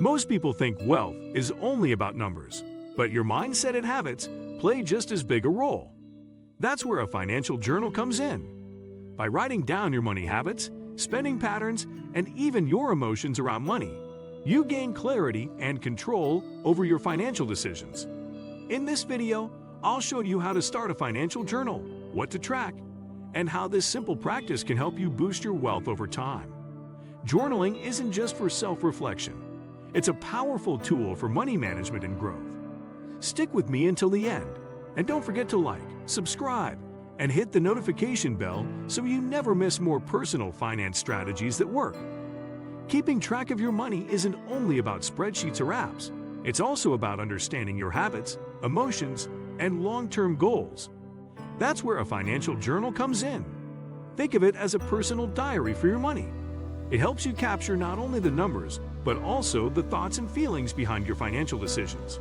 Most people think wealth is only about numbers, but your mindset and habits play just as big a role. That's where a financial journal comes in. By writing down your money habits, spending patterns, and even your emotions around money, you gain clarity and control over your financial decisions. In this video, I'll show you how to start a financial journal, what to track, and how this simple practice can help you boost your wealth over time. Journaling isn't just for self-reflection. It's a powerful tool for money management and growth. Stick with me until the end, and don't forget to like, subscribe, and hit the notification bell so you never miss more personal finance strategies that work. Keeping track of your money isn't only about spreadsheets or apps. It's also about understanding your habits, emotions, and long-term goals. That's where a financial journal comes in. Think of it as a personal diary for your money. It helps you capture not only the numbers, but also the thoughts and feelings behind your financial decisions.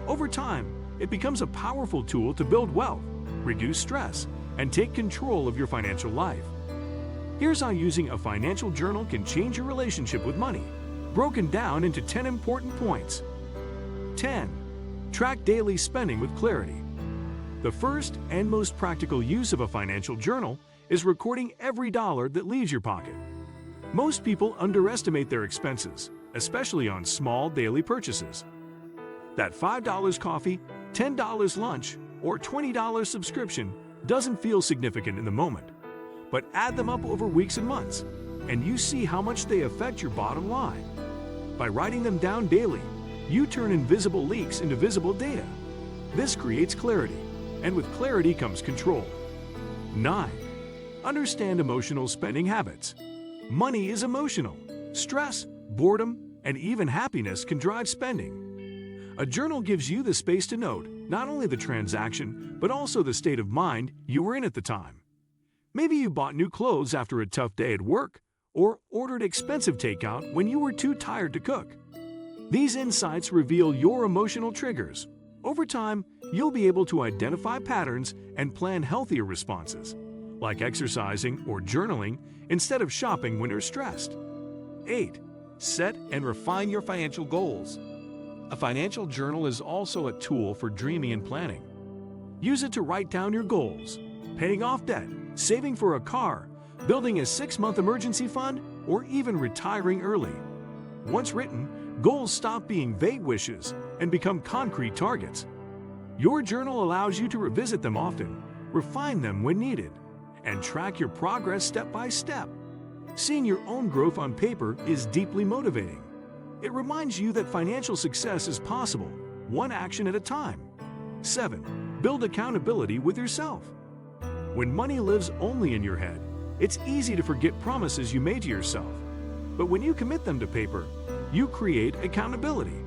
Over time, it becomes a powerful tool to build wealth, reduce stress, and take control of your financial life. Here's how using a financial journal can change your relationship with money, broken down into 10 important points. 10. Track daily spending with clarity. The first and most practical use of a financial journal is recording every dollar that leaves your pocket. Most people underestimate their expenses, especially on small daily purchases. That $5 coffee, $10 lunch, or $20 subscription doesn't feel significant in the moment, but add them up over weeks and months, and you see how much they affect your bottom line. By writing them down daily, you turn invisible leaks into visible data. This creates clarity, and with clarity comes control. 9. Understand emotional spending habits. Money is emotional. Stress, boredom, and even happiness can drive spending. A journal gives you the space to note not only the transaction, but also the state of mind you were in at the time. Maybe you bought new clothes after a tough day at work, or ordered expensive takeout when you were too tired to cook. These insights reveal your emotional triggers. Over time, you'll be able to identify patterns and plan healthier responses, like exercising or journaling instead of shopping when you're stressed. 8. Set and refine your financial goals. A financial journal is also a tool for dreaming and planning. Use it to write down your goals, paying off debt, saving for a car, building a 6-month emergency fund, or even retiring early. Once written, goals stop being vague wishes and become concrete targets. Your journal allows you to revisit them often, refine them when needed, and track your progress step by step. Seeing your own growth on paper is deeply motivating. It reminds you that financial success is possible, one action at a time. 7. Build accountability with yourself. When money lives only in your head, it's easy to forget promises you made to yourself. But when you commit them to paper, you create accountability.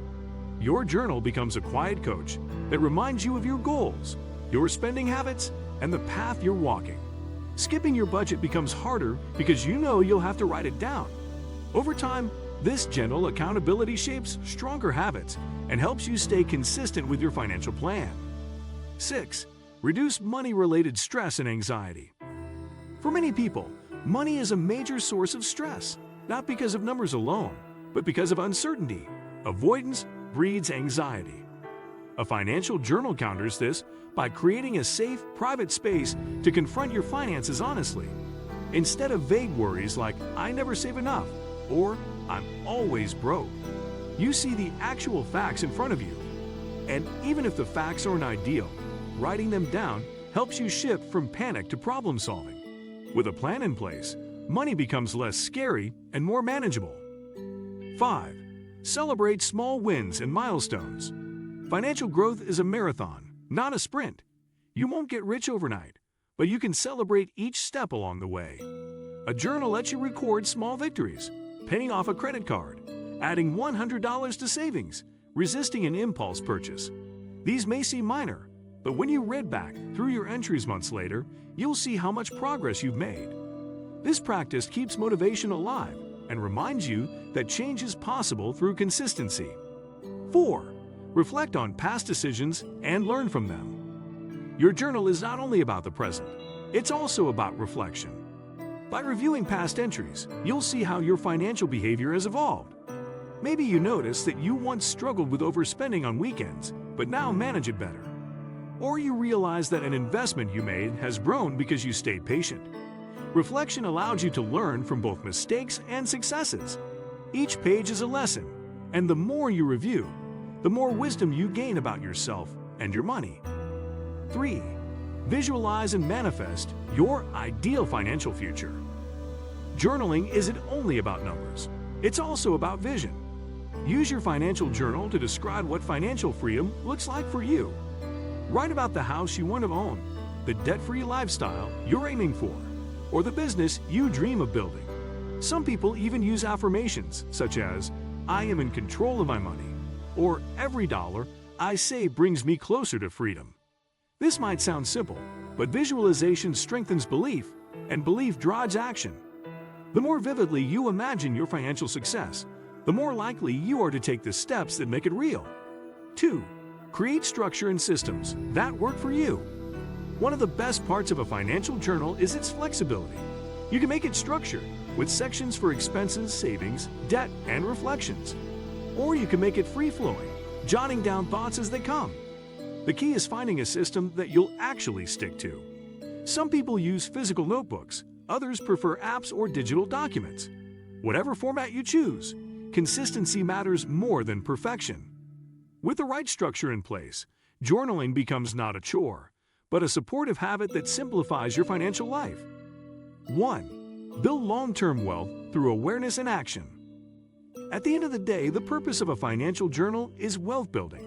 Your journal becomes a quiet coach that reminds you of your goals, your spending habits, and the path you're walking. Skipping your budget becomes harder because you know you'll have to write it down. Over time, this gentle accountability shapes stronger habits and helps you stay consistent with your financial plan. 6. Reduce money-related stress and anxiety. For many people, money is a major source of stress, not because of numbers alone, but because of uncertainty. Avoidance breeds anxiety. A financial journal counters this by creating a safe, private space to confront your finances honestly. Instead of vague worries like, "I never save enough," or "I'm always broke," you see the actual facts in front of you. And even if the facts aren't ideal, writing them down helps you shift from panic to problem solving. With a plan in place, money becomes less scary and more manageable. 5. Celebrate small wins and milestones. Financial growth is a marathon, not a sprint. You won't get rich overnight, but you can celebrate each step along the way. A journal lets you record small victories, paying off a credit card, adding $100 to savings, resisting an impulse purchase. These may seem minor, but when you read back through your entries months later, you'll see how much progress you've made. This practice keeps motivation alive and reminds you that change is possible through consistency. 4. Reflect on past decisions and learn from them. Your journal is not only about the present, it's also about reflection. By reviewing past entries, you'll see how your financial behavior has evolved. Maybe you notice that you once struggled with overspending on weekends, but now manage it better. Or you realize that an investment you made has grown because you stayed patient. Reflection allows you to learn from both mistakes and successes. Each page is a lesson, and the more you review, the more wisdom you gain about yourself and your money. 3. Visualize and manifest your ideal financial future. Journaling isn't only about numbers, it's also about vision. Use your financial journal to describe what financial freedom looks like for you. Write about the house you want to own, the debt-free lifestyle you're aiming for, or the business you dream of building. Some people even use affirmations such as, "I am in control of my money," or "Every dollar I save brings me closer to freedom." This might sound simple, but visualization strengthens belief, and belief drives action. The more vividly you imagine your financial success, the more likely you are to take the steps that make it real. 2. Create structure and systems that work for you. One of the best parts of a financial journal is its flexibility. You can make it structured, with sections for expenses, savings, debt, and reflections. Or you can make it free-flowing, jotting down thoughts as they come. The key is finding a system that you'll actually stick to. Some people use physical notebooks, others prefer apps or digital documents. Whatever format you choose, consistency matters more than perfection. With the right structure in place, journaling becomes not a chore, but a supportive habit that simplifies your financial life. 1. Build long-term wealth through awareness and action. At the end of the day, the purpose of a financial journal is wealth building.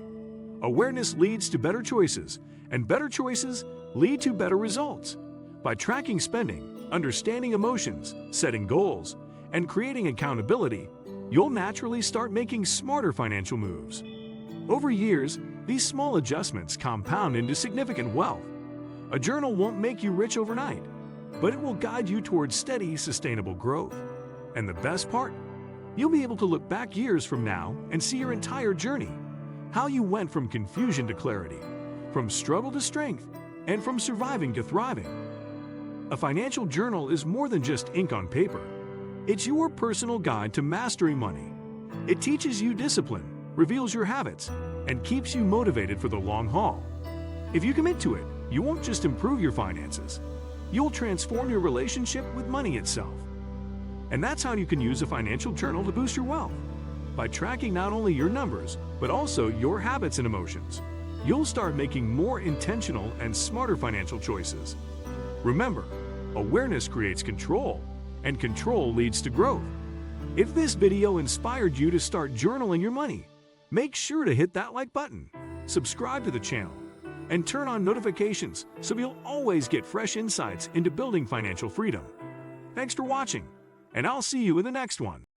Awareness leads to better choices, and better choices lead to better results. By tracking spending, understanding emotions, setting goals, and creating accountability, you'll naturally start making smarter financial moves. Over years, these small adjustments compound into significant wealth. A journal won't make you rich overnight, but it will guide you towards steady, sustainable growth. And the best part? You'll be able to look back years from now and see your entire journey. How you went from confusion to clarity, from struggle to strength, and from surviving to thriving. A financial journal is more than just ink on paper. It's your personal guide to mastering money. It teaches you discipline, reveals your habits, and keeps you motivated for the long haul. If you commit to it, you won't just improve your finances. You'll transform your relationship with money itself. And that's how you can use a financial journal to boost your wealth. By tracking not only your numbers, but also your habits and emotions, you'll start making more intentional and smarter financial choices. Remember, awareness creates control, and control leads to growth. If this video inspired you to start journaling your money, make sure to hit that like button, subscribe to the channel, and turn on notifications so you'll always get fresh insights into building financial freedom. Thanks for watching, and I'll see you in the next one.